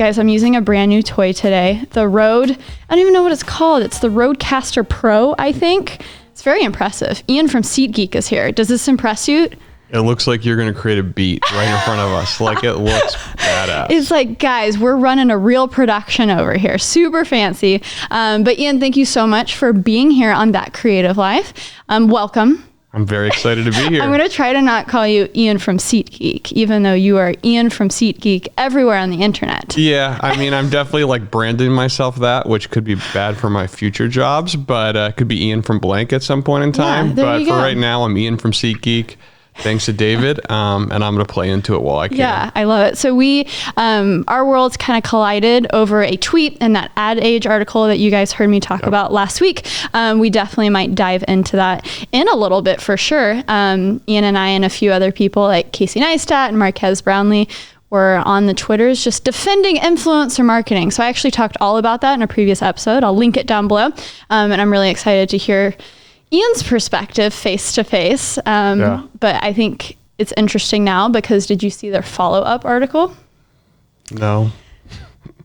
guys, I'm using a brand new toy today. The Rode, I don't even know what it's called. It's the Rodecaster Pro, I think. It's very impressive. Ian from SeatGeek is here. Does this impress you? It looks like you're going to create a beat right in front of us. Like, it looks badass. It's like, guys, we're running a real production over here. Super fancy. But Ian, thank you so much for being here on That Creative Life. Welcome. I'm very excited to be here. I'm going to try to not call you Ian from SeatGeek, even though you are Ian from SeatGeek everywhere on the internet. Yeah, I mean, I'm definitely like branding myself that, which could be bad for my future jobs, but could be Ian from Blank at some point in time. Yeah, but for right now, I'm Ian from SeatGeek. Thanks to David, and I'm going to play into it while I can. Yeah, I love it. So we, our worlds kind of collided over a tweet and that Ad Age article that you guys heard me talk about last week. We definitely might dive into that in a little bit for sure. Ian and I and a few other people like Casey Neistat and Marquez Brownlee were on the Twitters just defending influencer marketing. So I actually talked all about that in a previous episode. I'll link it down below. And I'm really excited to hear Ian's perspective face to face. But I think it's interesting now because did you see their follow-up article? No.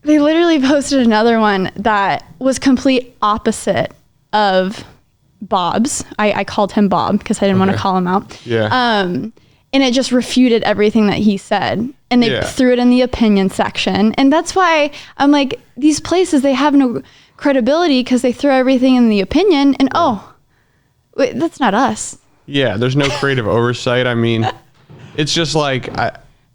They literally posted another one that was complete opposite of Bob's. I called him Bob because I didn't want to call him out. Yeah. And it just refuted everything that he said. And they threw it in the opinion section. And that's why I'm like, these places, they have no credibility because they throw everything in the opinion and wait, that's not us. Yeah, there's no creative oversight. I mean, it's just like, I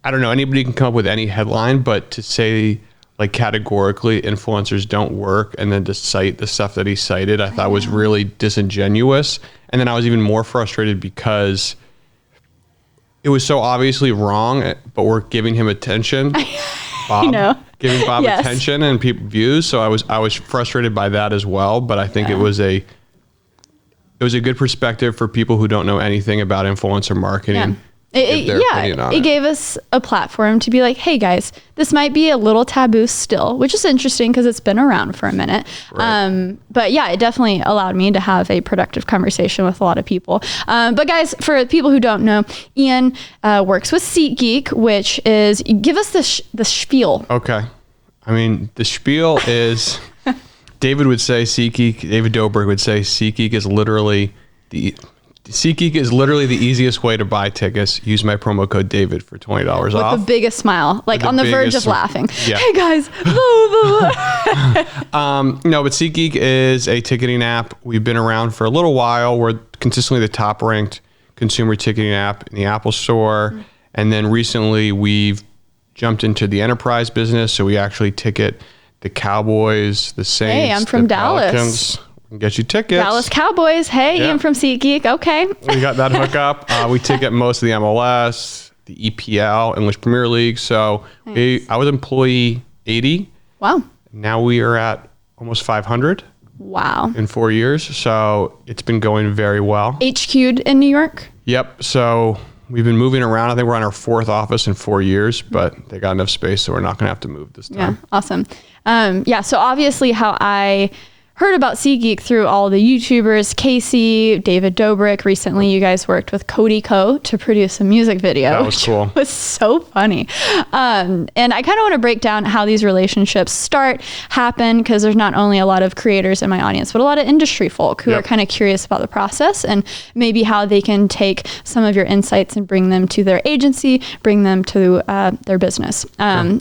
don't know, anybody can come up with any headline, but to say like categorically influencers don't work and then to cite the stuff that he cited, I thought was really disingenuous. And then I was even more frustrated because it was so obviously wrong, but we're giving him attention. Bob, giving Bob attention and people views. So I was frustrated by that as well. But I think it was a good perspective for people who don't know anything about influencer marketing. It gave us a platform to be like, hey guys, this might be a little taboo still, which is interesting because it's been around for a minute. Right. But yeah, it definitely allowed me to have a productive conversation with a lot of people. But guys, for people who don't know, Ian works with SeatGeek, which is, give us the spiel. Okay. I mean, the spiel is... David would say SeatGeek, David Dobrik would say SeatGeek is literally the easiest way to buy tickets. Use my promo code David for $20 off. With the biggest smile, like on the verge of laughing. Yeah. Hey guys. No, but SeatGeek is a ticketing app. We've been around for a little while. We're consistently the top ranked consumer ticketing app in the Apple Store. And then recently we've jumped into the enterprise business. So we actually ticket the Cowboys, the Saints, hey, I'm from Dallas. Pelicans. We can get you tickets. Dallas Cowboys. Hey, I'm from SeatGeek. Okay. We got that hookup. We ticket most of the MLS, the EPL, English Premier League. So I was employee 80. Wow. Now we are at almost 500. Wow. In 4 years. So it's been going very well. HQ'd in New York? Yep. So we've been moving around. I think we're on our 4th office in 4 years, but they got enough space, so we're not going to have to move this time. Yeah, awesome. So obviously how I heard about SeatGeek through all the YouTubers, Casey, David Dobrik. Recently, you guys worked with Cody Co to produce a music video. That was cool. It was so funny. And I kind of want to break down how these relationships happen, because there's not only a lot of creators in my audience, but a lot of industry folk who are kind of curious about the process and maybe how they can take some of your insights and bring them to their agency, bring them to their business.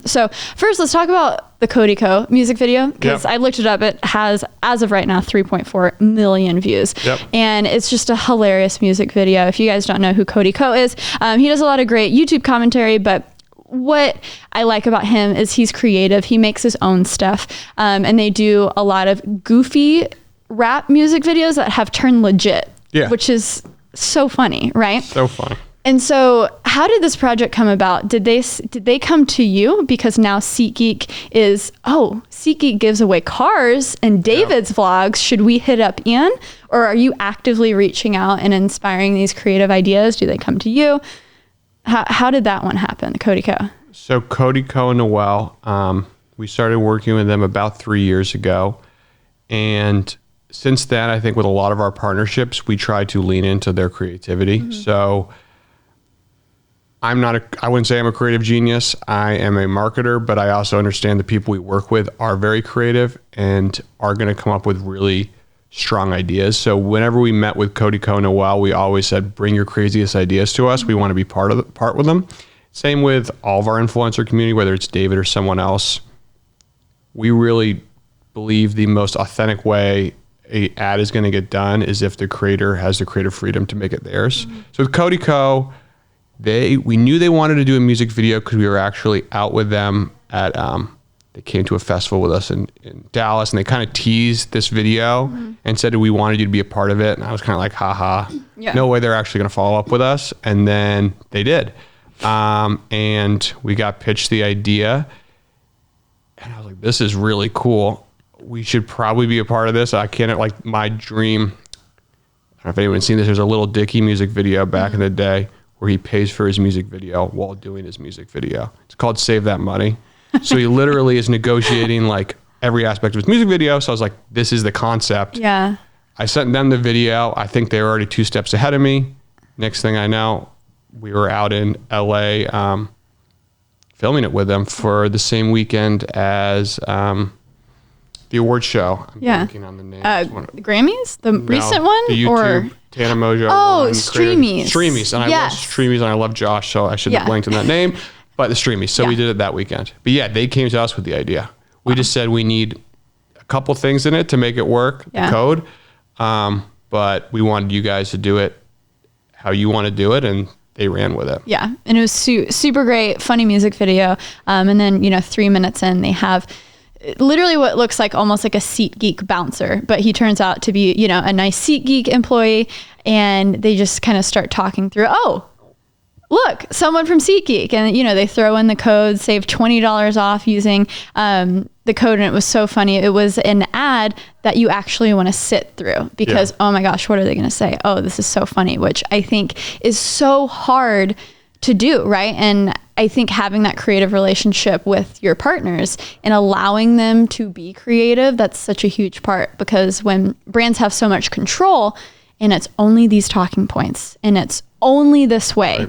So first, let's talk about the Cody Co music video, because I looked it up. It has, as of right now, 3.4 million views. And it's just a hilarious music video. If you guys don't know who Cody Co is, he does a lot of great YouTube commentary, but what I like about him is he's creative. He makes his own stuff. And they do a lot of goofy rap music videos that have turned legit, which is so funny, right? So funny. And so how did this project come about? Did they come to you because now SeatGeek is, SeatGeek gives away cars and David's vlogs. Should we hit up Ian? Or are you actively reaching out and inspiring these creative ideas? Do they come to you? How did that one happen, Cody Co? So Cody Co and Noel, we started working with them about 3 years ago. And since then, I think with a lot of our partnerships, we try to lean into their creativity. So I wouldn't say I'm a creative genius. I am a marketer, but I also understand the people we work with are very creative and are going to come up with really strong ideas. So whenever we met with Cody Co. Noel, we always said, bring your craziest ideas to us. We want to be part with them. Same with all of our influencer community, whether it's David or someone else. We really believe the most authentic way a ad is going to get done is if the creator has the creative freedom to make it theirs. So with Cody Co., we knew they wanted to do a music video because we were actually out with them at, they came to a festival with us in Dallas, and they kind of teased this video and said, we wanted you to be a part of it. And I was kind of like, haha, no way they're actually going to follow up with us. And then they did. And we got pitched the idea, and I was like, this is really cool. We should probably be a part of this. I can't, like, my dream, I don't know if anyone's seen this, there's a Little Dicky music video back in the day where he pays for his music video while doing his music video. It's called Save That Money. So he literally is negotiating like every aspect of his music video. So I was like, this is the concept. Yeah. I sent them the video. I think they were already 2 steps ahead of me. Next thing I know, we were out in LA filming it with them for the same weekend as the award show. I'm blanking on the name. The Grammys? The recent one? The YouTube, Tana Mojo. Oh, Streamies. Streamies. And I love Streamies, and I love Josh, so I shouldn't have blanked on that name. But the Streamies. So we did it that weekend. But yeah, they came to us with the idea. We just said we need a couple things in it to make it work, the code. But we wanted you guys to do it how you want to do it, and they ran with it. Yeah, and it was super great, funny music video. And then, 3 minutes in, they have literally what looks like almost like a SeatGeek bouncer, but he turns out to be, a nice SeatGeek employee, and they just kind of start talking through, oh, look, someone from SeatGeek. And, they throw in the code, save $20 off using the code. And it was so funny. It was an ad that you actually want to sit through because, oh my gosh, what are they going to say? Oh, this is so funny, which I think is so hard to do, right? And I think having that creative relationship with your partners and allowing them to be creative, that's such a huge part, because when brands have so much control and it's only these talking points and it's only this way,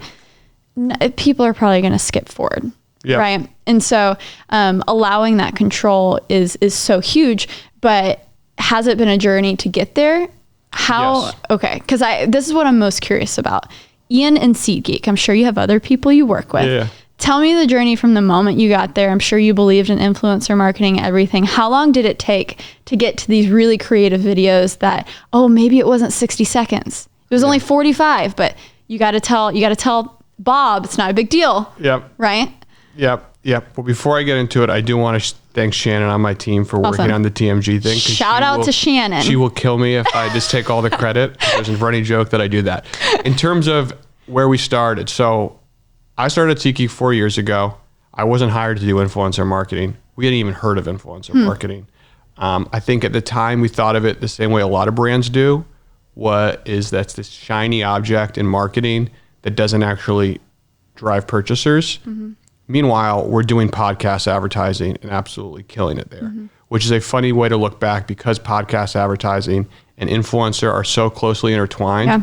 people are probably going to skip forward. Right. And so allowing that control is so huge, but has it been a journey to get there? How? Yes. Okay. Because this is what I'm most curious about. Ian and SeatGeek, I'm sure you have other people you work with. Yeah. Tell me the journey from the moment you got there. I'm sure you believed in influencer marketing, everything. How long did it take to get to these really creative videos that, maybe it wasn't 60 seconds. It was only 45, but you got to tell Bob, it's not a big deal. Yep. Right? Yep. Well, before I get into it, I do want to thank Shannon on my team for working on the TMG thing. Shout out to Shannon. She will kill me if I just take all the credit. There's a running joke that I do that. In terms of where we started, so I started at SeatGeek 4 years ago. I wasn't hired to do influencer marketing. We hadn't even heard of influencer marketing. I think at the time we thought of it the same way a lot of brands do. That's this shiny object in marketing that doesn't actually drive purchasers. Meanwhile, we're doing podcast advertising and absolutely killing it there, which is a funny way to look back because podcast advertising and influencer are so closely intertwined. Yeah.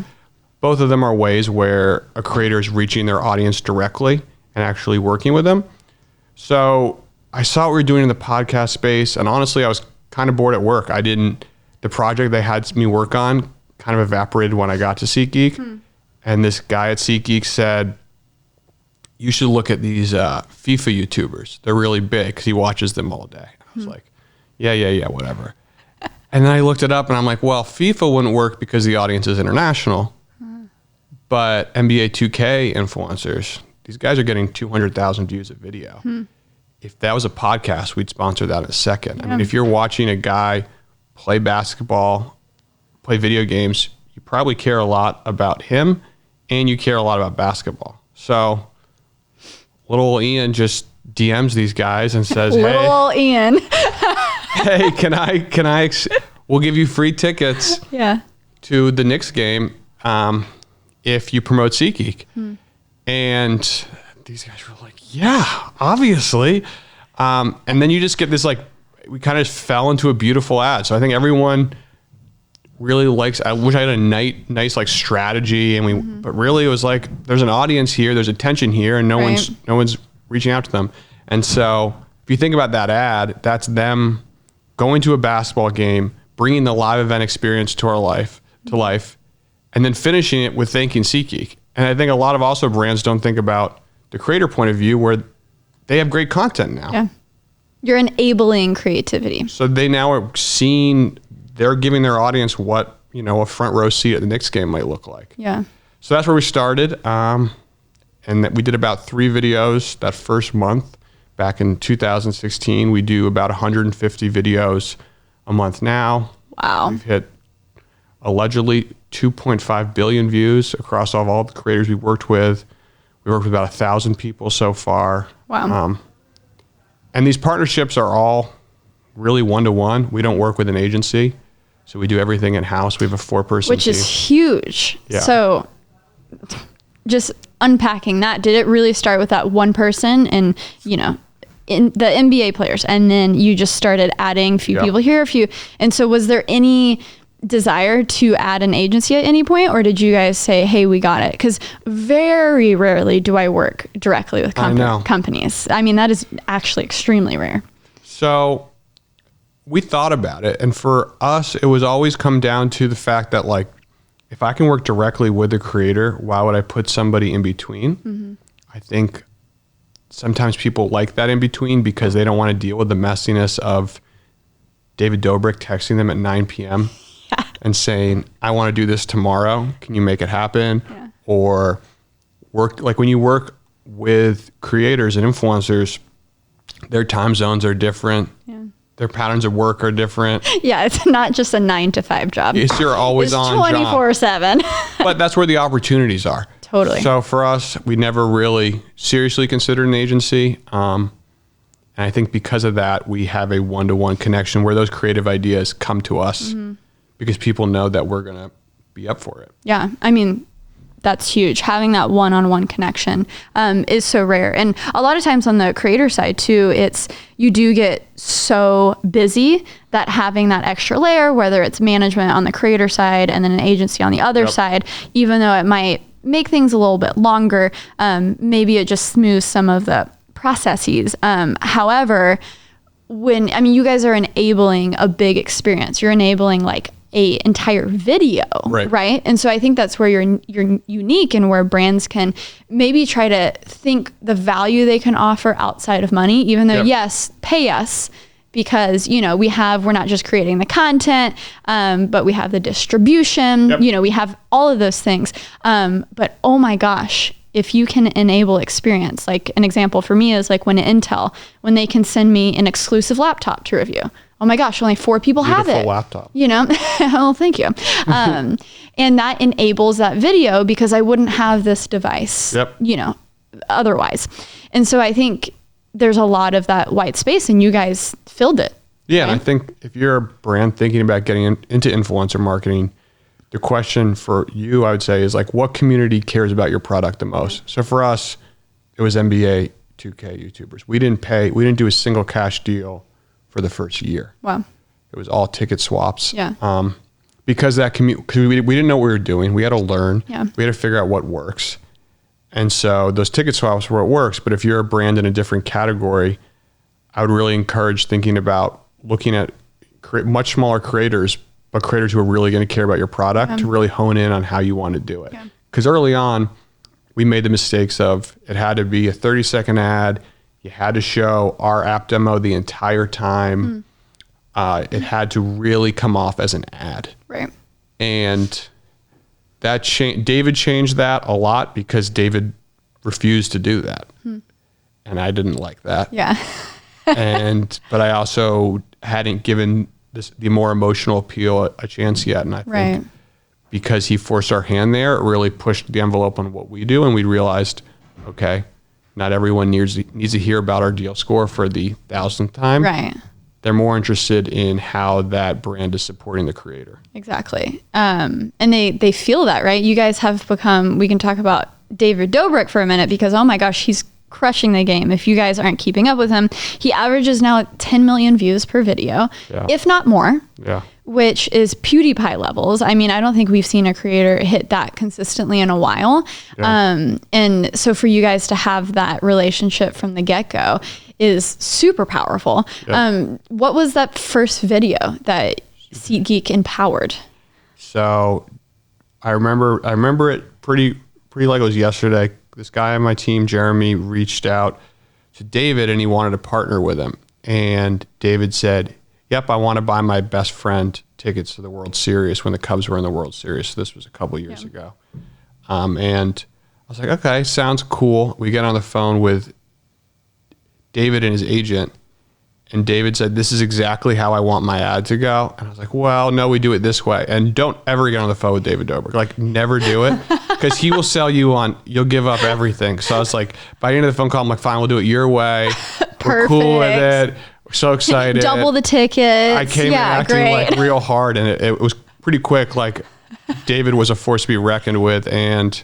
Both of them are ways where a creator is reaching their audience directly and actually working with them. So I saw what we were doing in the podcast space, and honestly, I was kind of bored at work. The project they had me work on kind of evaporated when I got to SeatGeek. And this guy at SeatGeek said, you should look at these FIFA YouTubers. They're really big because he watches them all day. I was like, yeah, whatever. And then I looked it up and I'm like, well, FIFA wouldn't work because the audience is international. But NBA 2K influencers, these guys are getting 200,000 views a video. If that was a podcast, we'd sponsor that in a second. Yeah. I mean, if you're watching a guy play basketball, play video games, you probably care a lot about him and you care a lot about basketball. So little Ian just DMs these guys and says, hey, little Ian, hey, we'll give you free tickets to the Knicks game if you promote SeatGeek. And these guys were like, yeah, obviously. And then you just get this, we kind of fell into a beautiful ad. So I think everyone really likes, I wish I had a nice like strategy, and but really it was like, there's an audience here, there's attention here, and no one's reaching out to them. And so if you think about that ad, that's them going to a basketball game, bringing the live event experience to life, and then finishing it with thanking SeatGeek. And I think a lot of also brands don't think about the creator point of view, where they have great content now. Yeah. You're enabling creativity. So they now are they're giving their audience what, a front row seat at the Knicks game might look like. Yeah. So that's where we started. And that we did about 3 videos that first month back in 2016. We do about 150 videos a month now. Wow. We've hit allegedly 2.5 billion views across all the creators we worked with. We worked with about 1,000 people so far. Wow. And these partnerships are all really one-to-one. We don't work with an agency. So we do everything in-house. We have a 4-person team. Which is huge. Yeah. So just unpacking that, did it really start with that one person and, in the NBA players, and then you just started adding a few people here, and so was there any desire to add an agency at any point, or did you guys say, hey, we got it? Because very rarely do I work directly with companies. I mean, that is actually extremely rare. So we thought about it, and for us, it was always come down to the fact that, like, if I can work directly with the creator, why would I put somebody in between? I think sometimes people like that in between because they don't want to deal with the messiness of David Dobrik texting them at 9 p.m. and saying, I want to do this tomorrow. Can you make it happen? Yeah. Or when you work with creators and influencers, their time zones are different. Yeah. Their patterns of work are different. Yeah, it's not just a 9 to 5 job. You're always on 24/7. But that's where the opportunities are. Totally. So for us, we never really seriously considered an agency. And I think because of that, we have a one-to-one connection where those creative ideas come to us because people know that we're going to be up for it. Yeah. I mean, that's huge. Having that one-on-one connection is so rare. And a lot of times on the creator side too, you do get so busy that having that extra layer, whether it's management on the creator side and then an agency on the other side, even though it might make things a little bit longer, maybe it just smooths some of the processes. However, you guys are enabling a big experience. You're enabling like a entire video, right? And so I think that's where you're unique, and where brands can maybe try to think the value they can offer outside of money, even though yes, pay us, because we're not just creating the content, but we have the distribution, we have all of those things. But oh my gosh, if you can enable experience, like an example for me is like when they can send me an exclusive laptop to review. Oh my gosh, only 4 people have it. Laptop. Oh, thank you. And that enables that video because I wouldn't have this device, otherwise. And so I think there's a lot of that white space, and you guys filled it. Yeah, right? And I think if you're a brand thinking about getting into influencer marketing, the question for you, I would say, is like, what community cares about your product the most? So for us, it was NBA 2K YouTubers. We didn't do a single cash deal for the first year. Wow. It was all ticket swaps. Yeah. Because we didn't know what we were doing. We had to learn. Yeah. We had to figure out what works. And so those ticket swaps were what works. But if you're a brand in a different category, I would really encourage thinking about looking at much smaller creators, but creators who are really going to care about your product to really hone in on how you want to do it. Because early on, we made the mistakes of it had to be a 30-second ad. You had to show our app demo the entire time. It had to really come off as an ad. Right. And that David changed that a lot because David refused to do that. And I didn't like that. Yeah. But I also hadn't given the more emotional appeal a chance yet. And I think because he forced our hand there, it really pushed the envelope on what we do. And we realized, okay, not everyone needs to hear about our deal score for the 1,000th time. Right. They're more interested in how that brand is supporting the creator. Exactly. And they feel that, right? You guys have become, we can talk about David Dobrik for a minute because, oh my gosh, he's crushing the game. If you guys aren't keeping up with him, he averages now 10 million views per video, if not more. Yeah. Which is PewDiePie levels. I mean, I don't think we've seen a creator hit that consistently in a while. Yeah. And so for you guys to have that relationship from the get-go is super powerful. Yeah. What was that first video that SeatGeek empowered? So I remember it pretty like it was yesterday. This guy on my team, Jeremy, reached out to David and he wanted to partner with him. And David said, yep, I want to buy my best friend tickets to the World Series when the Cubs were in the World Series. So this was a couple of years ago. And I was like, okay, sounds cool. We get on the phone with David and his agent. And David said, this is exactly how I want my ad to go. And I was like, well, no, we do it this way. And don't ever get on the phone with David Dobrik. Like, never do it. Because he will sell you on, you'll give up everything. So I was like, by the end of the phone call, I'm like, fine, we'll do it your way. Perfect. We're cool with it. We're so excited. Double the tickets. I came in acting like real hard. And it was pretty quick. Like, David was a force to be reckoned with. And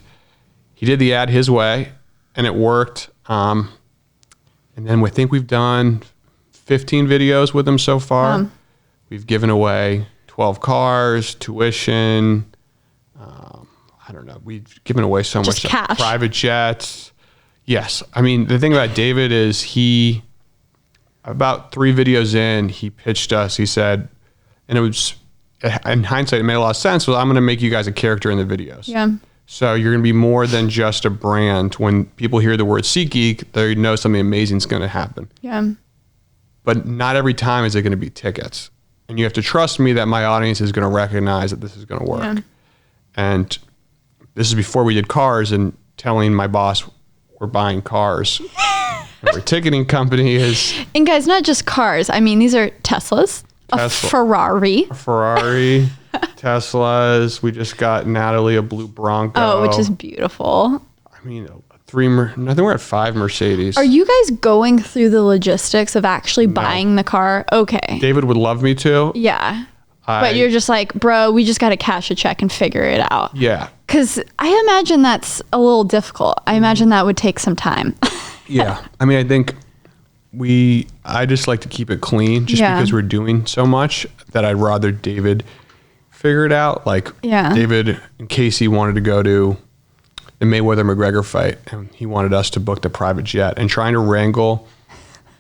he did the ad his way. And it worked. And then we think we've done 15 videos with them so far. We've given away 12 cars, tuition. I don't know. We've given away so much cash. Private jets. Yes. I mean, the thing about David is about 3 videos in, he pitched us. He said, and it was, in hindsight, it made a lot of sense. I'm going to make you guys a character in the videos. Yeah. So you're going to be more than just a brand. When people hear the word SeatGeek, they know something amazing is going to happen. Yeah. But not every time is it going to be tickets. And you have to trust me that my audience is going to recognize that this is going to work. Yeah. And this is before we did cars and telling my boss we're buying cars. And our ticketing company is... And guys, not just cars. I mean, these are Teslas, a Ferrari. Teslas. We just got Natalie a blue Bronco. Oh, which is beautiful. I mean... I think we're at 5 Mercedes. Are you guys going through the logistics of actually buying the car? Okay. David would love me to. Yeah. But you're just like, bro, we just got to cash a check and figure it out. Yeah. Because I imagine that's a little difficult. I imagine that would take some time. Yeah. I mean, I think I just like to keep it clean just because we're doing so much that I'd rather David figure it out. Like David and Casey wanted to go to the Mayweather-McGregor fight, and he wanted us to book the private jet, and trying to wrangle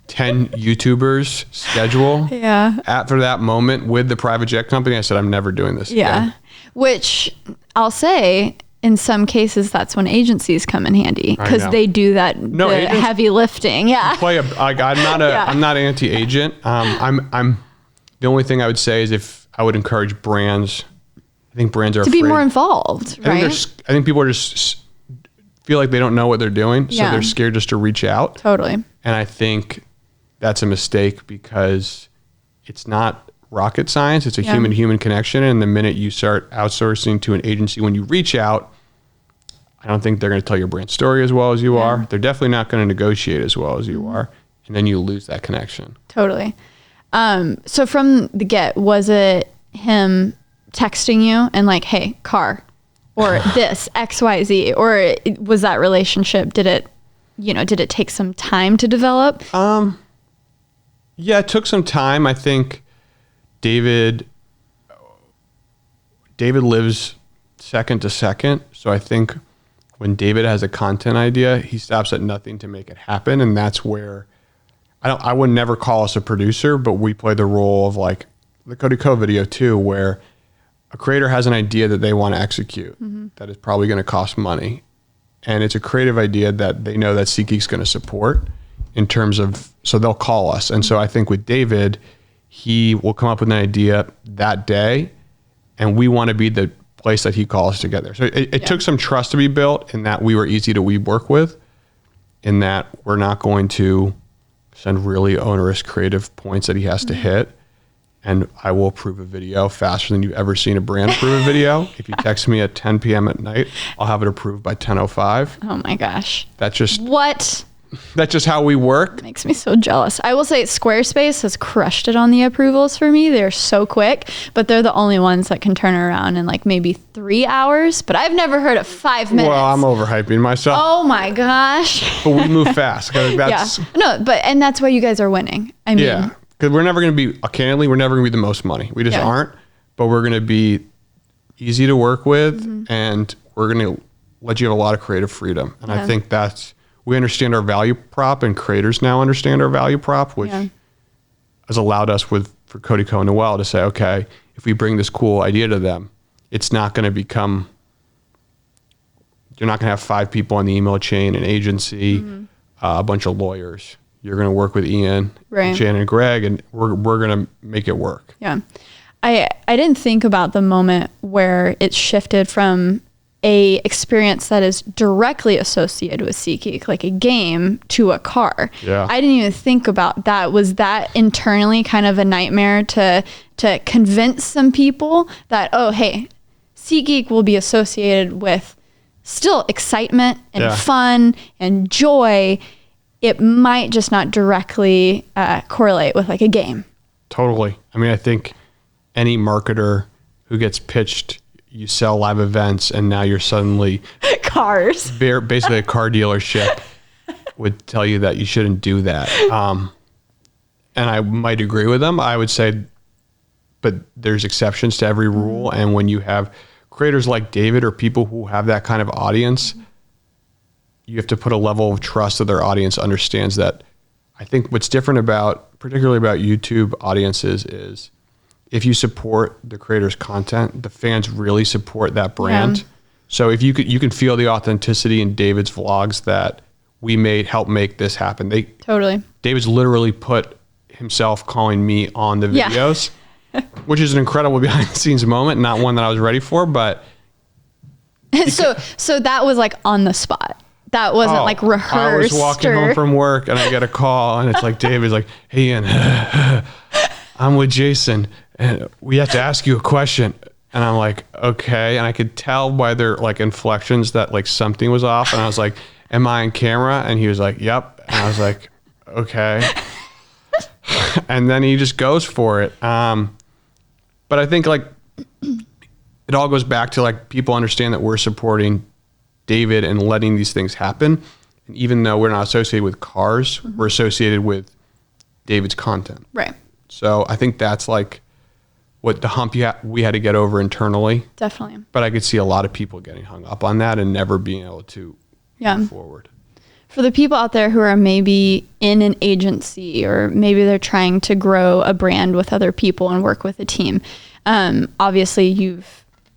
10 YouTubers schedule after that moment with the private jet company, I said, I'm never doing this again. Which I'll say, in some cases, that's when agencies come in handy because they do that heavy lifting. Yeah. I'm not anti-agent. I'm the only thing I would say is if I would encourage brands, I think brands are to be more involved, right? I think people are just feel like they don't know what they're doing, so they're scared just to reach out. Totally. And I think that's a mistake because it's not rocket science. It's a human-to-human connection. And the minute you start outsourcing to an agency, when you reach out, I don't think they're going to tell your brand story as well as you are. They're definitely not going to negotiate as well as you are. And then you lose that connection. Totally. So from the get, was it him texting you and like, hey, car, or this XYZ, or was that relationship, did it take some time to develop? Yeah, it took some time. I think David lives second to second. So I think when David has a content idea, he stops at nothing to make it happen. And that's where I would never call us a producer, but we play the role of like the Cody Co video too, where a creator has an idea that they want to execute that is probably going to cost money. And it's a creative idea that they know that SeatGeek's going to support in terms of, so they'll call us. And so I think with David, he will come up with an idea that day and we want to be the place that he calls to get there. So it took some trust to be built in that we were easy to work with, in that we're not going to send really onerous creative points that he has to hit. And I will approve a video faster than you've ever seen a brand approve a video. If you text me at 10 p.m. at night, I'll have it approved by 10:05. Oh my gosh. That's just... What? that's just how we work. Makes me so jealous. I will say Squarespace has crushed it on the approvals for me. They're so quick, but they're the only ones that can turn it around in like maybe 3 hours. But I've never heard of 5 minutes. Well, I'm overhyping myself. Oh my gosh. But we move fast. That's, No, and that's why you guys are winning. I mean, yeah, because we're never going to be, candidly, we're never going to be the most money. We just aren't. But we're going to be easy to work with, and we're going to let you have a lot of creative freedom. And I think we understand our value prop, and creators now understand our value prop, which has allowed us for Cody Co and Noelle to say, okay, if we bring this cool idea to them, it's not going to become, you're not going to have 5 people on the email chain, an agency, a bunch of lawyers. You're going to work with Ian, Shannon, and Greg, and we're going to make it work. Yeah. I didn't think about the moment where it shifted from a experience that is directly associated with SeatGeek, like a game, to a car. Yeah. I didn't even think about that. Was that internally kind of a nightmare to convince some people that, oh, hey, SeatGeek will be associated with still excitement and fun and joy. It might just not directly correlate with like a game. Totally. I mean, I think any marketer who gets pitched, you sell live events, and now you're suddenly cars. Basically, a car dealership would tell you that you shouldn't do that. And I might agree with them. I would say, but there's exceptions to every rule. And when you have creators like David or people who have that kind of audience, you have to put a level of trust that their audience understands that. I think what's different particularly about YouTube audiences is, if you support the creator's content, the fans really support that brand. Yeah. So if you can feel the authenticity in David's vlogs that we helped make this happen. Totally. David's literally put himself calling me on the videos, which is an incredible behind the scenes moment, not one that I was ready for, but. So that was like on the spot. That wasn't like rehearsed. I was walking home from work and I get a call and it's like, David's like, hey, Ian, I'm with Jason. And we have to ask you a question. And I'm like, okay. And I could tell by their like inflections that like something was off. And I was like, am I on camera? And he was like, yep. And I was like, okay. And then he just goes for it. But I think like it all goes back to like people understand that we're supporting David and letting these things happen. And even though we're not associated with cars, we're associated with David's content. Right. So I think that's like what the hump we had to get over internally. Definitely. But I could see a lot of people getting hung up on that and never being able to move forward. For the people out there who are maybe in an agency, or maybe they're trying to grow a brand with other people and work with a team, obviously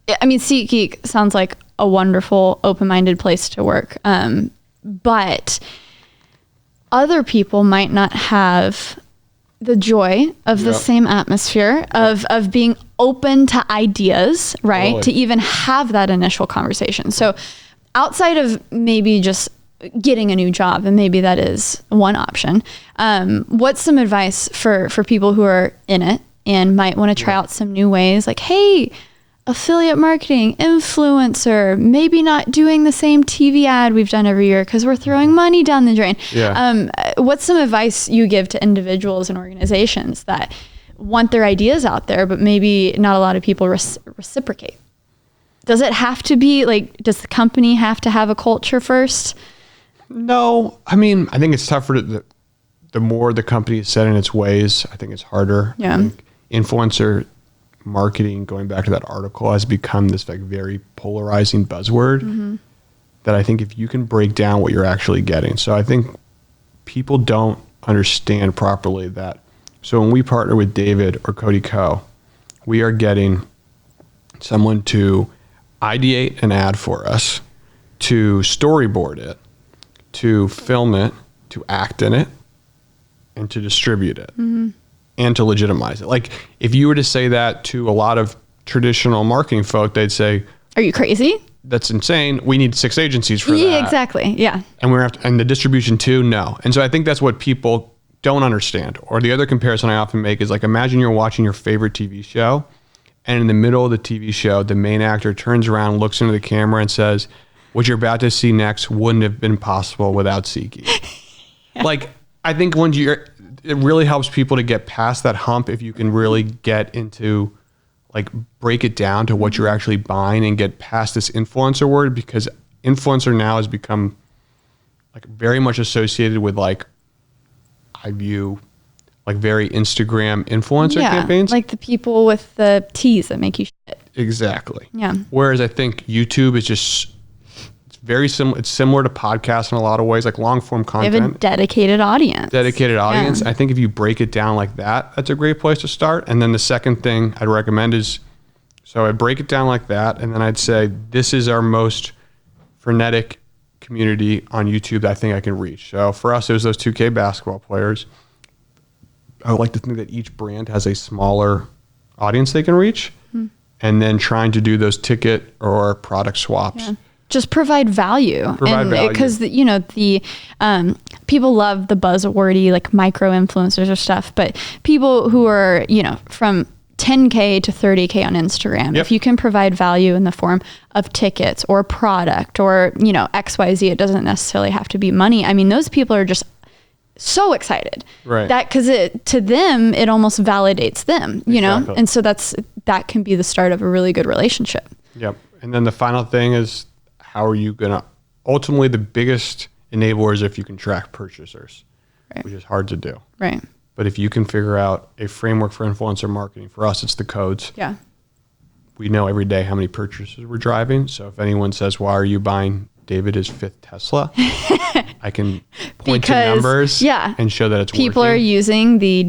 SeatGeek sounds like a wonderful, open-minded place to work. But other people might not have the joy of the same atmosphere of being open to ideas, right? Totally. To even have that initial conversation. So outside of maybe just getting a new job, and maybe that is one option, what's some advice for people who are in it and might want to try out some new ways? Like, hey, affiliate marketing, influencer, maybe not doing the same TV ad we've done every year because we're throwing money down the drain. What's some advice you give to individuals and organizations that want their ideas out there, but maybe not a lot of people reciprocate? Does it have to be like, does the company have to have a culture first? No. I mean, I think it's tougher the more the company is set in its ways, I think it's harder. Yeah. I think influencer marketing, going back to that article, has become this like very polarizing buzzword that I think if you can break down what you're actually getting. So I think people don't understand properly that. So when we partner with David or Cody Co, we are getting someone to ideate an ad for us, to storyboard it, to film it, to act in it, and to distribute it. And to legitimize it. Like if you were to say that to a lot of traditional marketing folk, they'd say, "Are you crazy? That's insane. We need 6 agencies for that." Yeah, exactly. Yeah. And and the distribution too. No. And so I think that's what people don't understand. Or the other comparison I often make is like, imagine you're watching your favorite TV show, and in the middle of the TV show, the main actor turns around, looks into the camera, and says, "What you're about to see next wouldn't have been possible without SeatGeek." Like, I think it really helps people to get past that hump if you can really get into, like, break it down to what you're actually buying and get past this influencer word, because influencer now has become like very much associated with, like, I view like very Instagram influencer campaigns. Like the people with the teas that make you shit. Exactly. Yeah. Whereas I think YouTube is just, it's very similar. It's similar to podcasts in a lot of ways, like long form content. They have a dedicated audience. Yeah. I think if you break it down like that, that's a great place to start. And then the second thing I'd recommend is, so I'd break it down like that. And then I'd say, this is our most frenetic community on YouTube that I think I can reach. So for us, it was those 2K basketball players. I would like to think that each brand has a smaller audience they can reach, and then trying to do those ticket or product swaps. Yeah. Just provide value. Because, the people love the buzzwordy, like, micro influencers or stuff, but people who are, from 10K to 30K on Instagram, if you can provide value in the form of tickets or product or, XYZ, it doesn't necessarily have to be money. I mean, those people are just so excited, right? Because to them, it almost validates them, know? And so that can be the start of a really good relationship. Yep. And then the final thing is, how are you going to, ultimately the biggest enabler is if you can track purchasers, which is hard to do. Right. But if you can figure out a framework for influencer marketing, for us, it's the codes. Yeah. We know every day how many purchases we're driving. So if anyone says, why are you buying David his 5th Tesla? I can point to numbers and show that it's people working. Are using the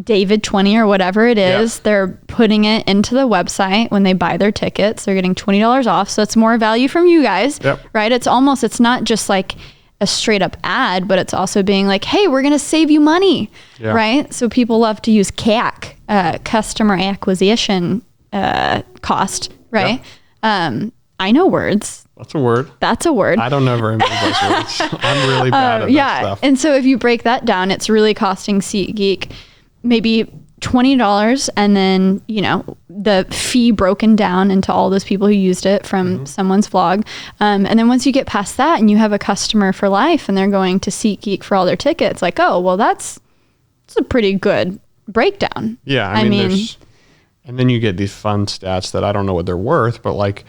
David 20 or whatever it is. Yep. They're putting it into the website when they buy their tickets. They're getting $20 off. So it's more value from you guys, right? It's not just like a straight up ad, but it's also being like, hey, we're going to save you money, right? So people love to use CAC, customer acquisition cost, right? Yep. I know words. That's a word. That's a word. I don't know very many of those words. I'm really bad at that stuff. And so if you break that down, it's really costing SeatGeek maybe $20, and then, the fee broken down into all those people who used it from someone's vlog. And then once you get past that and you have a customer for life and they're going to SeatGeek for all their tickets, like, oh, well, that's a pretty good breakdown. Yeah. I mean and then you get these fun stats that I don't know what they're worth, but like,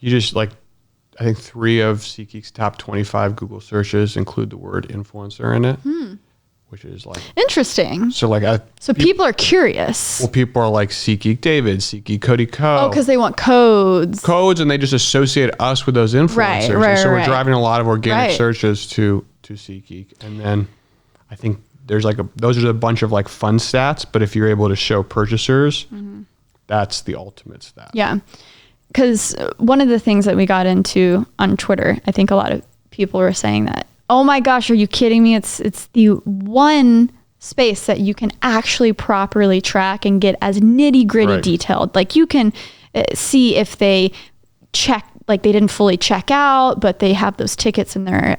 you just like, I think 3 of SeatGeek's top 25 Google searches include the word influencer in it, which is like interesting. So like, people are curious. Well, people are like SeatGeek David, SeatGeek Cody Co. Oh, because they want codes, and they just associate us with those influencers. Right, so we're driving a lot of organic searches to SeatGeek, and then I think there's like those are a bunch of like fun stats. But if you're able to show purchasers, that's the ultimate stat. Yeah. Because one of the things that we got into on Twitter, I think a lot of people were saying that, oh my gosh, are you kidding me? It's the one space that you can actually properly track and get as nitty gritty detailed. Like you can see if they check, like they didn't fully check out, but they have those tickets in their,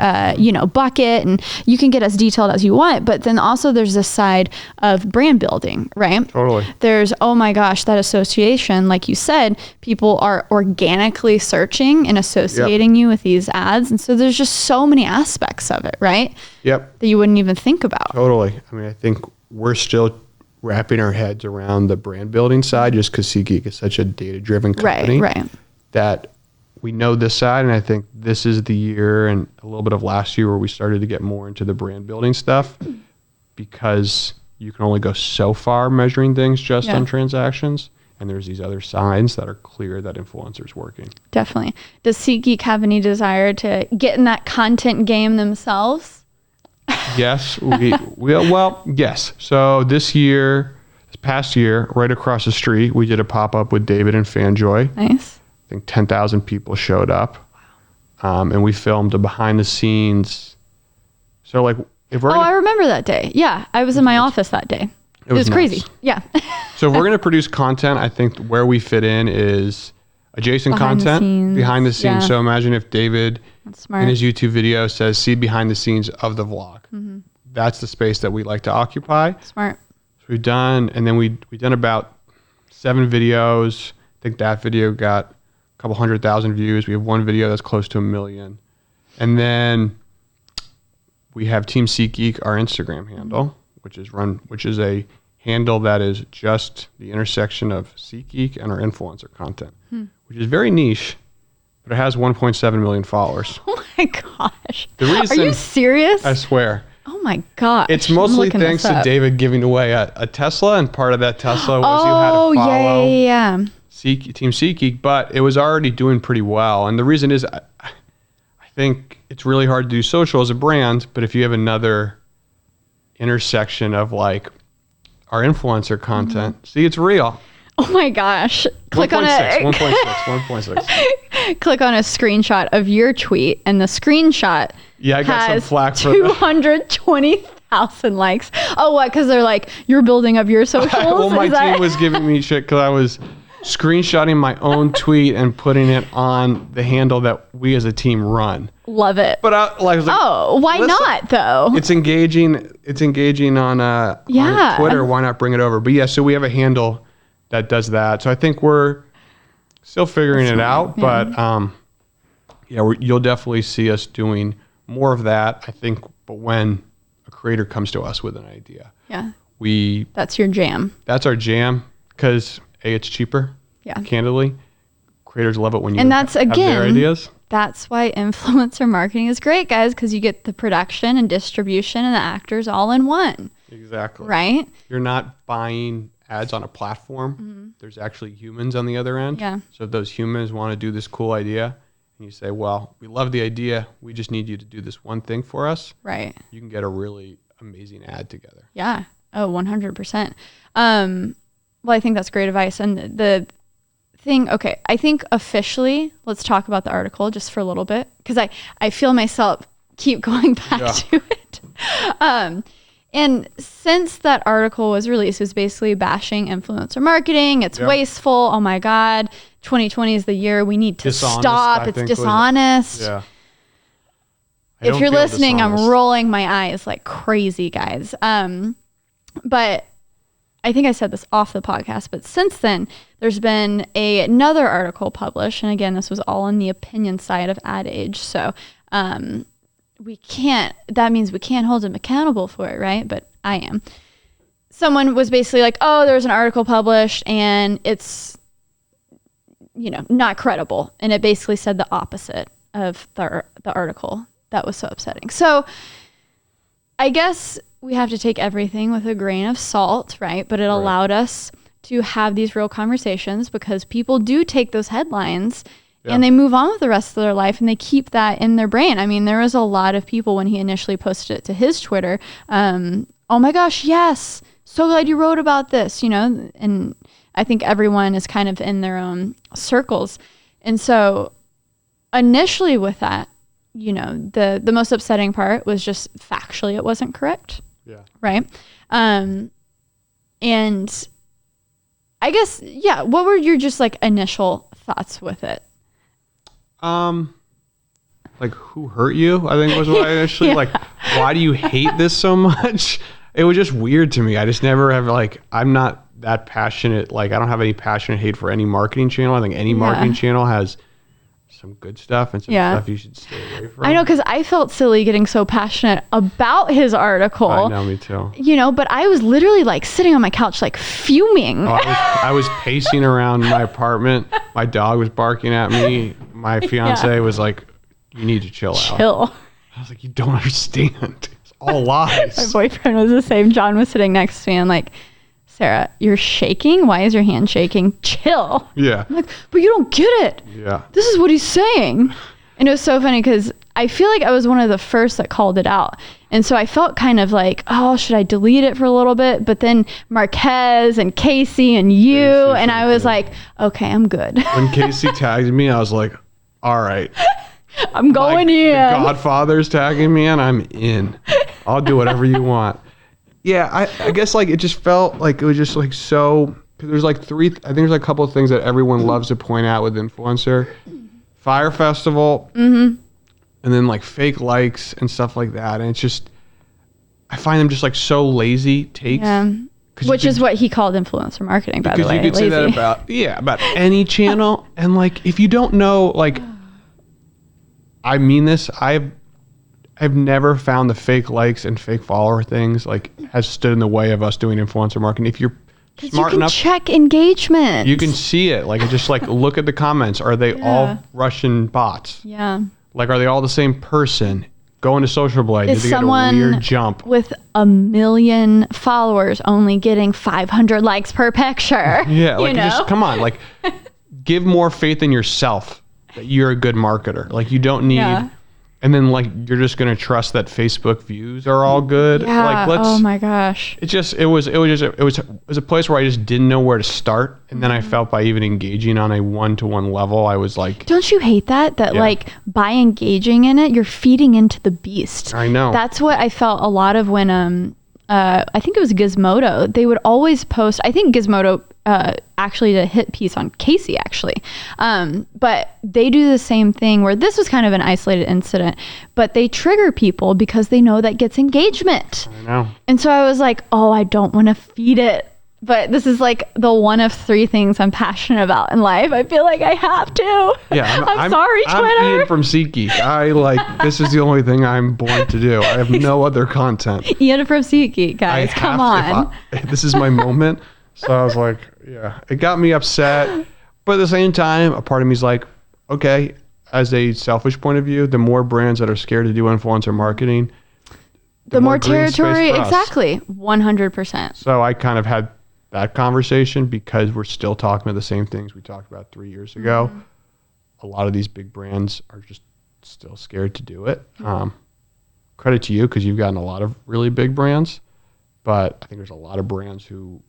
bucket, and you can get as detailed as you want. But then also there's this side of brand building, right? Totally. There's, oh my gosh, that association, like you said, people are organically searching and associating you with these ads. And so there's just so many aspects of it, right? Yep. That you wouldn't even think about. Totally. I mean, I think we're still wrapping our heads around the brand building side just because SeatGeek is such a data-driven company. Right. That we know this side, and I think this is the year and a little bit of last year where we started to get more into the brand building stuff, because you can only go so far measuring things just on transactions, and there's these other signs that are clear that influencers working. Definitely. Does SeatGeek have any desire to get in that content game themselves? Yes, yes. So this past year, right across the street, we did a pop-up with David and FanJoy. Nice. I think 10,000 people showed up, and we filmed a behind the scenes. So like, I remember that day. Yeah, I was in my office that day. It was crazy. Yeah. So if we're going to produce content, I think where we fit in is adjacent content, behind the scenes. Yeah. So imagine if David in his YouTube video says, see behind the scenes of the vlog. That's the space that we like to occupy. Smart. So we've done about 7 videos. I think that video got a couple 100,000 views. We have one video that's close to 1 million. And then we have Team SeatGeek, our Instagram handle, which is a handle that is just the intersection of SeatGeek and our influencer content, which is very niche, but it has 1.7 million followers. Oh my gosh. The reason, are you serious? I swear. Oh my gosh. It's mostly thanks to David giving away a Tesla, and part of that Tesla was you had to follow Team SeatGeek, but it was already doing pretty well. And the reason is I think it's really hard to do social as a brand, but if you have another intersection of like our influencer content, see, it's real. Oh my gosh. Click on it. 1.6. Click on a screenshot of your tweet, and the screenshot I got some flack for 220,000 likes. Oh, what? Because they're like, you're building up your socials? Well, my team was giving me shit because I was screenshotting my own tweet and putting it on the handle that we as a team run. Love it. But I was like, why not though? It's engaging. It's engaging on Twitter. Why not bring it over? But yeah, so we have a handle that does that. So I think we're still figuring it out, but you'll definitely see us doing more of that, I think. But when a creator comes to us with an idea, that's your jam. That's our jam because it's cheaper. Yeah, candidly, creators love it when you have their ideas. That's why influencer marketing is great, guys, because you get the production and distribution and the actors all in one. Exactly. Right? You're not buying ads on a platform. There's actually humans on the other end. Yeah. So if those humans want to do this cool idea and you say, well, we love the idea, we just need you to do this one thing for us. Right. You can get a really amazing ad together. Yeah. Oh, 100%. Well, I think that's great advice. And the thing, okay, I think officially, let's talk about the article just for a little bit, because I feel myself keep going back to it. And since that article was released, it was basically bashing influencer marketing. It's wasteful. Oh my God. 2020 is the year we need to stop. It's dishonest. If you're listening, I'm rolling my eyes like crazy, guys. But I think I said this off the podcast, but since then, there's been another article published. And again, this was all on the opinion side of Ad Age. So, that means we can't hold him accountable for it, right? But I am. Someone was basically like, oh, there's an article published and it's, not credible. And it basically said the opposite of the article. That was so upsetting. So I guess we have to take everything with a grain of salt, right? But it allowed us to have these real conversations because people do take those headlines and they move on with the rest of their life and they keep that in their brain. I mean, there was a lot of people when he initially posted it to his Twitter. Oh my gosh, yes. So glad you wrote about this, and I think everyone is kind of in their own circles. And so initially with that, the most upsetting part was just factually it wasn't correct. Yeah. Right. And I guess, what were your just like initial thoughts with it? Like who hurt you? I think was what I initially like. Why do you hate this so much? It was just weird to me. I just never have I'm not that passionate. Like I don't have any passionate hate for any marketing channel. I think any marketing channel has some good stuff and some stuff you should stay away from. I know, because I felt silly getting so passionate about his article. I know, me too. But I was literally like sitting on my couch like fuming. I was pacing around my apartment. My dog was barking at me. My fiance was like, you need to chill out. I was like, you don't understand. It's all lies. My boyfriend was the same. John was sitting next to me and like, Sarah, you're shaking? Why is your hand shaking? Chill. Yeah. I'm like, but you don't get it. Yeah. This is what he's saying. And it was so funny because I feel like I was one of the first that called it out. And so I felt kind of like, oh, should I delete it for a little bit? But then Marquez and Casey and and I was like, okay, I'm good. When Casey tagged me, I was like, all right. I'm going in. The Godfather's tagging me and I'm in. I'll do whatever you want. Yeah, I guess like it just felt like it was just like so, because there's like I think there's like a couple of things that everyone loves to point out with influencer. Fire Festival, and then like fake likes and stuff like that. And it's just, I find them just like so lazy takes. Yeah. Which is what he called influencer marketing, by the way. Because you could say that about any channel. And like, if you don't know, like, I mean this, I've never found the fake likes and fake follower things like has stood in the way of us doing influencer marketing. If you're smart enough, check engagement. you can see it. Like, just like look at the comments. Are they all Russian bots? Yeah. Like, are they all the same person? Go into Social Blade. Is did they get a weird jump with 1 million followers only getting 500 likes per picture? Yeah, like just come on, like give more faith in yourself that you're a good marketer. Like you don't need, and then like you're just gonna trust that Facebook views are all good. Yeah. Like oh my gosh. It was a place where I just didn't know where to start, and then I felt by even engaging on a one-to-one level, I was like, don't you hate that like by engaging in it, you're feeding into the beast? I know. That's what I felt a lot of when I think it was Gizmodo. They would always post, I think Gizmodo actually did a hit piece on Casey actually. But they do the same thing where this was kind of an isolated incident, but they trigger people because they know that gets engagement. I know. And so I was like, oh, I don't want to feed it. But this is like the one of 3 things I'm passionate about in life. I feel like I have to. Yeah, I'm sorry, Twitter. I'm Ian from SeatGeek. This is the only thing I'm born to do. I have no other content. Ian from SeatGeek, guys, come on. This is my moment. So I was like, yeah, it got me upset. But at the same time, a part of me is like, okay, as a selfish point of view, the more brands that are scared to do influencer marketing, the more territory, exactly, 100%. So I kind of had that conversation because we're still talking about the same things we talked about 3 years ago. A lot of these big brands are just still scared to do it. Credit to you because you've gotten a lot of really big brands, but I think there's a lot of brands who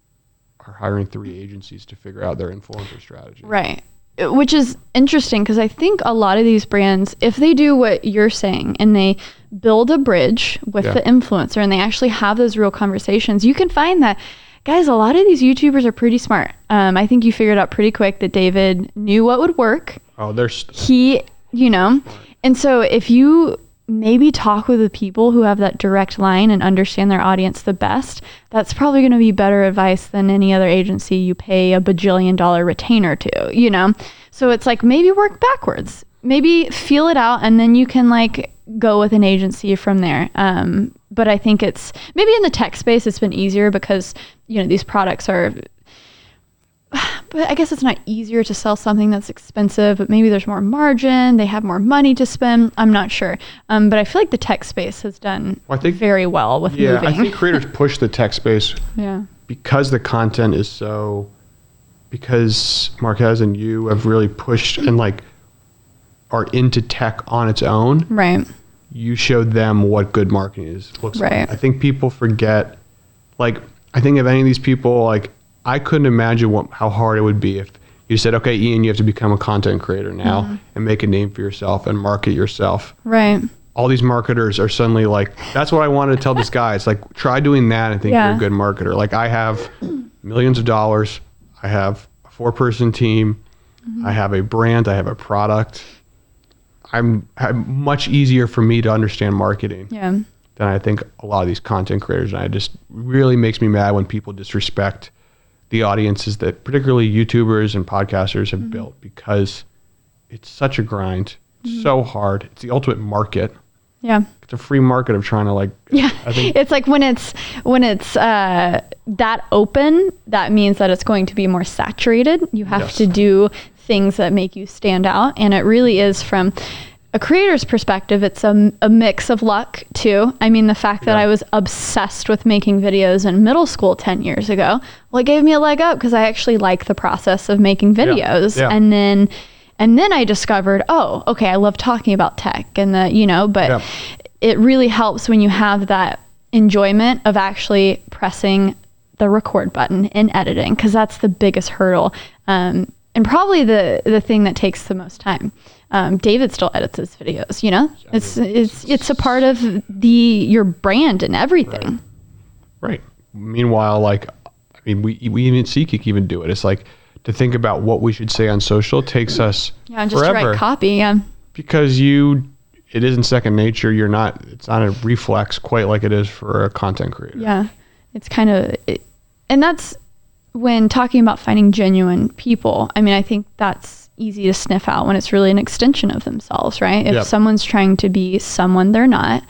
are hiring 3 agencies to figure out their influencer strategy. Right. Which is interesting because I think a lot of these brands, if they do what you're saying and they build a bridge with the influencer and they actually have those real conversations, you can find that, guys, a lot of these YouTubers are pretty smart. I think you figured out pretty quick that David knew what would work. Oh, and so if you maybe talk with the people who have that direct line and understand their audience the best, that's probably going to be better advice than any other agency you pay a bajillion-dollar retainer to, So it's like maybe work backwards. Maybe feel it out and then you can like go with an agency from there. But I think it's maybe in the tech space, it's been easier because, these products are, but I guess it's not easier to sell something that's expensive, but maybe there's more margin. They have more money to spend. I'm not sure. But I feel like the tech space has done very well with moving. I think creators push the tech space because the content is because Marquez and you have really pushed and like are into tech on its own. Right. You showed them what good marketing looks like. I think people forget, I think of any of these people, I couldn't imagine how hard it would be if you said, okay, Ian, you have to become a content creator now and make a name for yourself and market yourself. Right. All these marketers are suddenly like, that's what I wanted to tell this guy. It's like, try doing that and think you're a good marketer. Like I have millions of dollars. I have a 4-person team. I have a brand. I have a product. I'm much easier for me to understand marketing than I think a lot of these content creators. And it just really makes me mad when people disrespect the audiences that particularly YouTubers and podcasters have built because it's such a grind. It's so hard. It's the ultimate market. Yeah. It's a free market of trying to I think it's like when it's that open, that means that it's going to be more saturated. You have to do things that make you stand out. And it really is from a creator's perspective, it's a mix of luck too. I mean, the fact that I was obsessed with making videos in middle school 10 years ago, well, it gave me a leg up because I actually like the process of making videos. And then I discovered, oh, okay, I love talking about tech and but it really helps when you have that enjoyment of actually pressing the record button in editing, because that's the biggest hurdle. And probably the thing that takes the most time. David still edits his videos, it's a part of your brand and everything. Right. Meanwhile, we even at SeatGeek even do it. It's like to think about what we should say on social takes us and just forever. To write copy. Because it isn't second nature. It's not a reflex quite like it is for a content creator. Yeah. It's kind of, and that's when talking about finding genuine people. I mean, I think that's easy to sniff out when it's really an extension of themselves, right? If Yep. someone's trying to be someone they're not,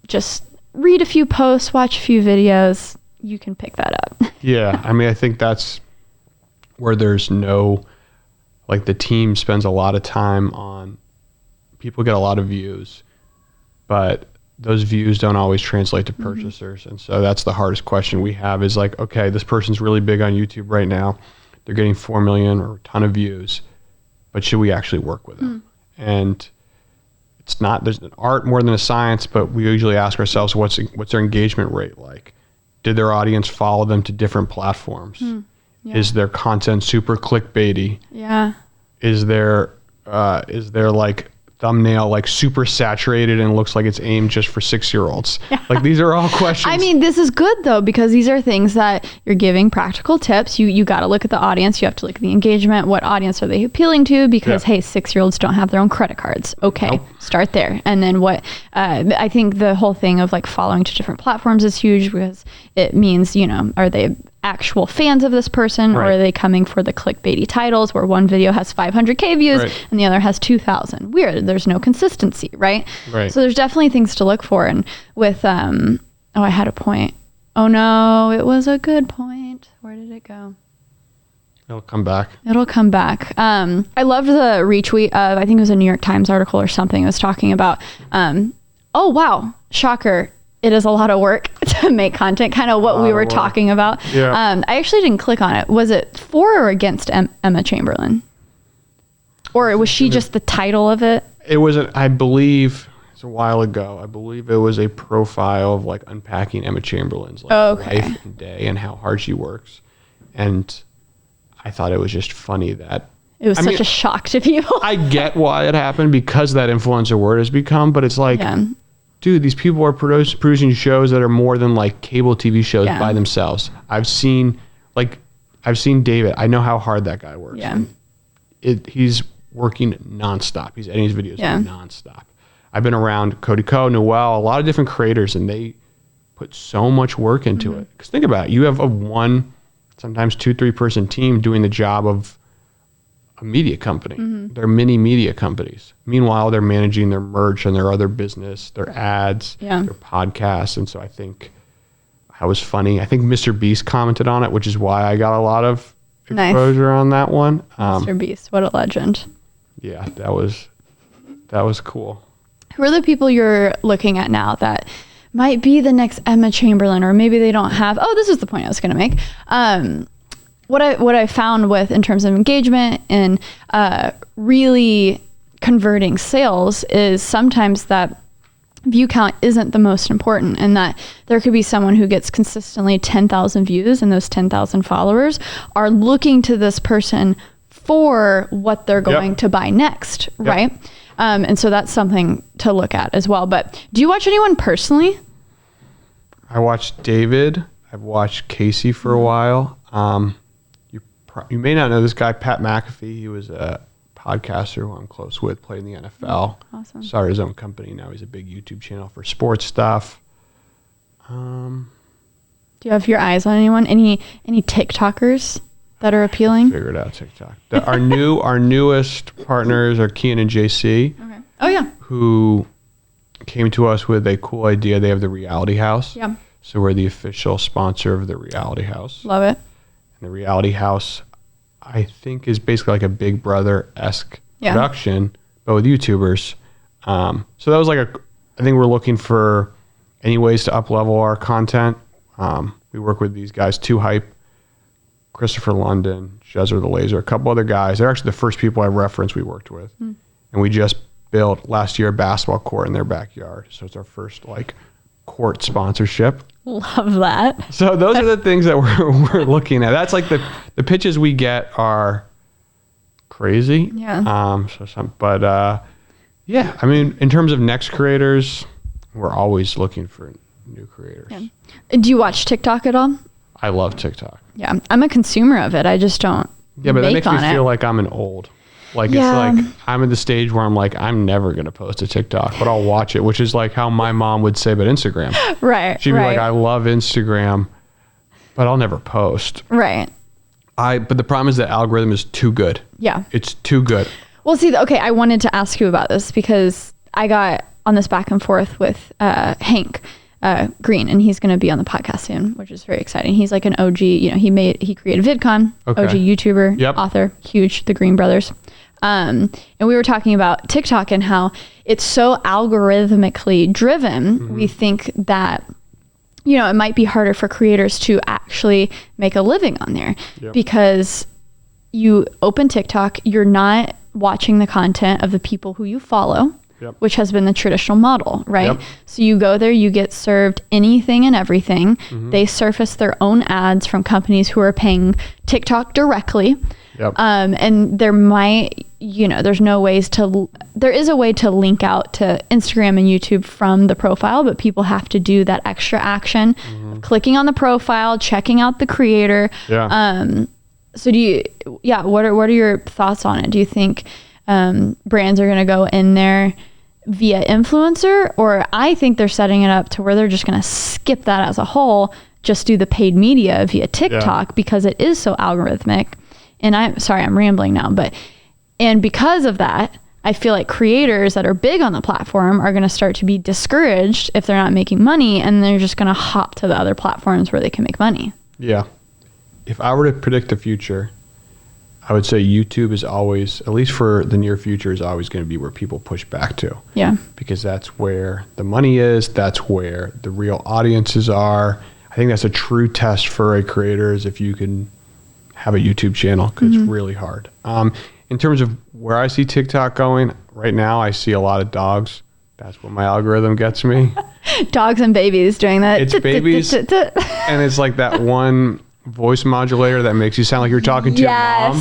just read a few posts, watch a few videos, you can pick that up. Yeah. I mean, I think that's where there's no, like the team spends a lot of time on, people get a lot of views, but those views don't always translate to purchasers. And so that's the hardest question we have is like, okay, this person's really big on YouTube right now. They're getting 4 million or a ton of views, but should we actually work with them? And it's not, there's an art more than a science, but we usually ask ourselves, what's their engagement rate like? Did their audience follow them to different platforms? Yeah. Is their content super clickbaity? Yeah. Is their like thumbnail like super saturated and looks like it's aimed just for 6-year-olds? Yeah. Like these are all questions. I mean, this is good though, because these are things that you're giving practical tips. You got to look at the audience. You have to look at the engagement. What audience are they appealing to? Because hey, 6-year-olds don't have their own credit cards. Okay, Nope. Start there. And then I think the whole thing of like following to different platforms is huge, because it means, are they actual fans of this person, or Right. are they coming for the clickbaity titles where one video has 500K views Right. and the other has 2,000? Weird. There's no consistency, right? Right. So there's definitely things to look for. And with, I had a point. Oh no, it was a good point. Where did it go? It'll come back. It'll come back. I loved the retweet of, I think it was a New York Times article or something. It was talking about, oh wow, shocker. It is a lot of work to make content, kind of what we were talking about. Yeah. I actually didn't click on it. Was it for or against Emma Chamberlain? Or was she just the title of it? It was, I believe, it's a while ago. I believe it was a profile of like unpacking Emma Chamberlain's life and day and how hard she works. And I thought it was just funny that It was such a shock to people. I get why it happened because that influencer word has become, but it's like, dude, these people are producing shows that are more than like cable TV shows by themselves. I've seen David. I know how hard that guy works. Yeah. He's working nonstop. He's editing his videos nonstop. I've been around Cody Ko, Noel, a lot of different creators, and they put so much work into it. Because think about it. You have a 1, sometimes 2-3 person team doing the job of a media company. They're mini media companies. Meanwhile, they're managing their merch and their other business, their ads, their podcasts. And so I think that was funny. I think Mr. Beast commented on it, which is why I got a lot of exposure on that one. Mr. Beast, what a legend. Yeah, that was cool. Who are the people you're looking at now that might be the next Emma Chamberlain, or maybe they don't have? Oh, this is the point I was going to make. What I found with in terms of engagement and really converting sales is sometimes that view count isn't the most important, and that there could be someone who gets consistently 10,000 views, and those 10,000 followers are looking to this person for what they're going to buy next, right? And so that's something to look at as well. But do you watch anyone personally? I watched David. I've watched Casey for a while. You may not know this guy, Pat McAfee. He was a podcaster who I'm close with, played in the NFL. Awesome. Started his own company. Now he's a big YouTube channel for sports stuff. Do you have your eyes on anyone? Any TikTokers that are appealing? Figured out TikTok. Our newest partners are Kian and JC. Okay. Oh yeah. Who came to us with a cool idea. They have the Reality House. Yeah. So we're the official sponsor of the Reality House. Love it. And the Reality House, I think, is basically like a Big Brother-esque production, but with YouTubers. So that was like I think we're looking for any ways to up-level our content. We work with these guys, Too Hype, Christopher London, Jezzer the Laser, a couple other guys. They're actually the first people I referenced we worked with. And we just built last year a basketball court in their backyard. So it's our first like court sponsorship. Love that. So those are the things that we're looking at. That's like the pitches we get are crazy. Yeah. Yeah, I mean, in terms of next creators, we're always looking for new creators. Yeah. Do you watch TikTok at all? I love TikTok. Yeah, I'm a consumer of it. I just don't. Yeah, but that makes me on feel it. like I'm an old. Like it's like I'm at the stage where I'm like, I'm never gonna post a TikTok, but I'll watch it, which is like how my mom would say about Instagram. Right. She'd be like, I love Instagram, but I'll never post. Right. But the problem is the algorithm is too good. Yeah. It's too good. Well, see, okay, I wanted to ask you about this because I got on this back and forth with Hank Green, and he's going to be on the podcast soon, which is very exciting. He's like an OG, you know, he created VidCon, Okay. OG YouTuber, Yep. author, huge, the Green brothers. And we were talking about TikTok and how it's so algorithmically driven. Mm-hmm. We think that, you know, it might be harder for creators to actually make a living on there Yep. because you open TikTok, you're not watching the content of the people who you follow, Yep. which has been the traditional model, right? Yep. So you go there, you get served anything and everything. Mm-hmm. They surface their own ads from companies who are paying TikTok directly. Yep. And there might, you know, there is a way to link out to Instagram and YouTube from the profile, but people have to do that extra action, clicking on the profile, checking out the creator. Yeah. So what are your thoughts on it? Do you think brands are going to go in there via influencer, or I think they're setting it up to where they're just going to skip that as a whole, just do the paid media via TikTok because it is so algorithmic. And I'm rambling now, and because of that, I feel like creators that are big on the platform are going to start to be discouraged if they're not making money, and they're just going to hop to the other platforms where they can make money. Yeah. If I were to predict the future, I would say YouTube is always, at least for the near future, is always going to be where people push back to. Yeah. Because that's where the money is. That's where the real audiences are. I think that's a true test for a creator, is if you can have a YouTube channel, because it's really hard. In terms of where I see TikTok going, right now I see a lot of dogs. That's what my algorithm gets me. Dogs and babies doing that. It's babies. And it's like that one voice modulator that makes you sound like you're talking to your mom.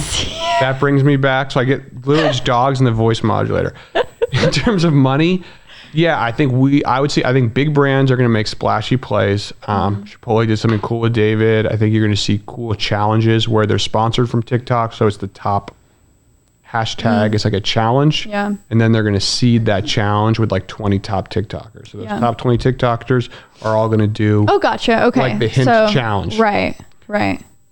That brings me back. So I get literally just dogs and the voice modulator. In terms of money, yeah, I think big brands are going to make splashy plays. Chipotle did something cool with David. I think you're going to see cool challenges where they're sponsored from TikTok. So it's the top hashtag. It's like a challenge. Yeah. And then they're going to seed that challenge with like 20 top TikTokers. So those top 20 TikTokers are all going to do. Oh, gotcha. Okay. Like the hint challenge. Right.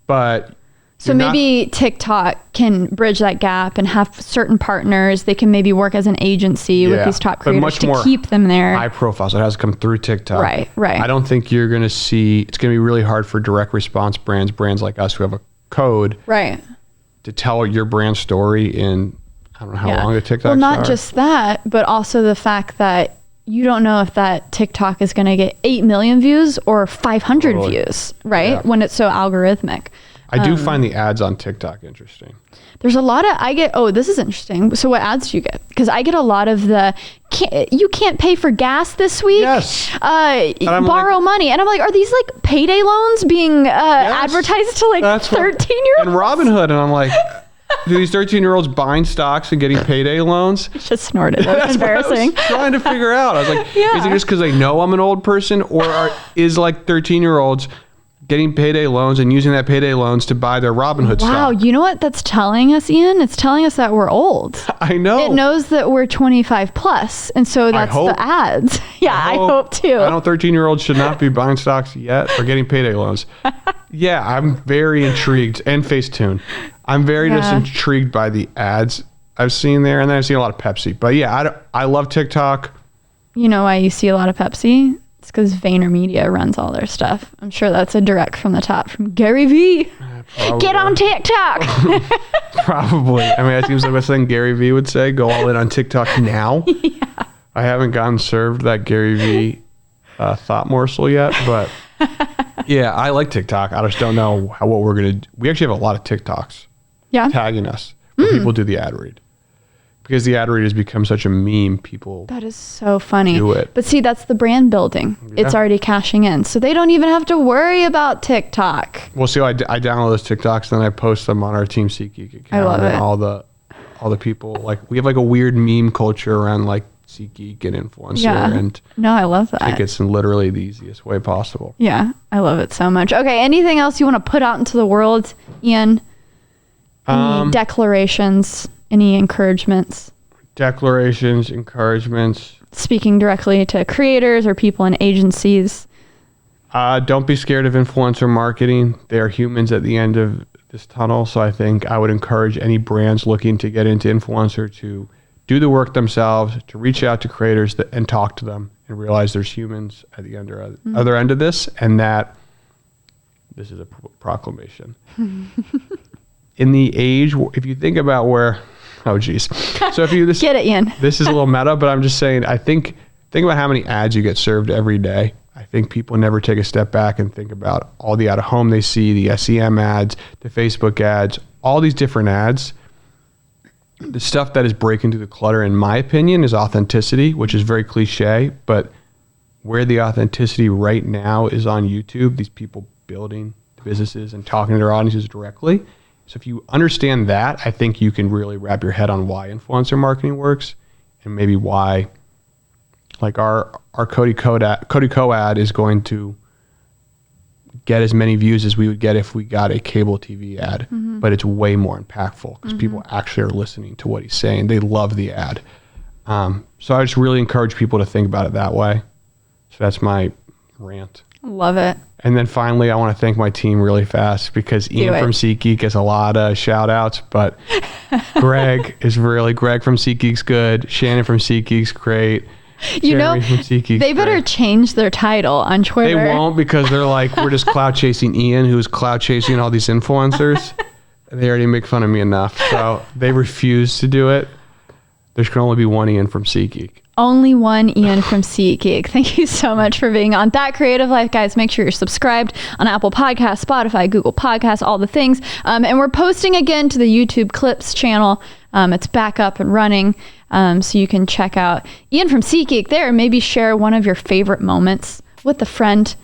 But so maybe TikTok can bridge that gap and have certain partners. They can maybe work as an agency with these top creators to keep them there. High profile, so it has to come through TikTok. Right. I don't think you're going to see, it's going to be really hard for direct response brands like us who have a code to tell your brand story in, I don't know how long the TikToks are. Well, not just that, but also the fact that you don't know if that TikTok is going to get 8 million views or 500 views, right? Yeah. When it's so algorithmic. I do find the ads on TikTok interesting. There's a lot of, this is interesting. So what ads do you get? Because I get a lot of you can't pay for gas this week. Yes. Borrow money. And I'm like, are these like payday loans being advertised to like 13-year-olds? And Robinhood. And I'm like, do these 13-year-olds buying stocks and getting payday loans? Just snorted. That was embarrassing. What I was trying to figure out. I was like, is it just because they know I'm an old person, or is like 13-year-olds getting payday loans and using that payday loans to buy their Robinhood stock? Wow, you know what that's telling us, Ian? It's telling us that we're old. I know. It knows that we're 25 plus, and so that's the ads. I hope too. I know 13-year-olds should not be buying stocks yet or getting payday loans. Yeah, I'm very intrigued. And Facetune. I'm very just intrigued by the ads I've seen there, and then I've seen a lot of Pepsi. But yeah, I love TikTok. You know why you see a lot of Pepsi? It's because VaynerMedia runs all their stuff. I'm sure that's a direct from the top from Gary Vee. Get on TikTok. Probably. I mean, it seems like that's something Gary Vee would say. Go all in on TikTok now. Yeah. I haven't gotten served that Gary Vee thought morsel yet, but yeah, I like TikTok. I just don't know what we're going to do. We actually have a lot of TikToks tagging us where people do the ad read. Because the ad read has become such a meme, people that is so funny. Do it. But see, that's the brand building. Yeah. It's already cashing in. So they don't even have to worry about TikTok. Well, see, I download those TikToks, then I post them on our Team SeatGeek account. I love it. All the people, like, we have like a weird meme culture around like SeatGeek and influencer. And no, I love that. I think it's in literally the easiest way possible. Yeah, I love it so much. Okay, anything else you want to put out into the world, Ian? Any declarations? Any encouragements? Declarations, encouragements. Speaking directly to creators or people in agencies. Don't be scared of influencer marketing. They are humans at the end of this tunnel. So I think I would encourage any brands looking to get into influencer to do the work themselves, to reach out to creators and talk to them and realize there's humans at the other end of this, and that this is a proclamation. In the age, if you think about where, oh geez. So if you get it, Ian. This is a little meta, but I'm just saying, think about how many ads you get served every day. I think people never take a step back and think about all the out of home they see, the SEM ads, the Facebook ads, all these different ads. The stuff that is breaking through the clutter, in my opinion, is authenticity, which is very cliche, but where the authenticity right now is on YouTube, these people building businesses and talking to their audiences directly. So if you understand that, I think you can really wrap your head on why influencer marketing works, and maybe why, like our Cody Co ad is going to get as many views as we would get if we got a cable TV ad, but it's way more impactful because people actually are listening to what he's saying. They love the ad. So I just really encourage people to think about it that way. So that's my rant. Love it. And then finally, I want to thank my team really fast because Ian from SeatGeek has a lot of shout outs, but Greg from SeatGeek's good. Shannon from SeatGeek's great. Jeremy from SeatGeek's they better change their title on Twitter. They won't, because they're like, we're just clout chasing Ian, who's clout chasing all these influencers. They already make fun of me enough. So they refuse to do it. There can only be one Ian from SeatGeek. Only one Ian from SeatGeek. Thank you so much for being on That Creative Life, guys. Make sure you're subscribed on Apple Podcasts, Spotify, Google Podcasts, all the things. And we're posting again to the YouTube Clips channel. It's back up and running. So you can check out Ian from SeatGeek there. Maybe share one of your favorite moments with a friend.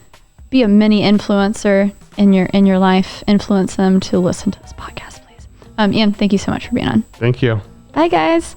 Be a mini influencer in your life. Influence them to listen to this podcast, please. Ian, thank you so much for being on. Thank you. Bye, guys.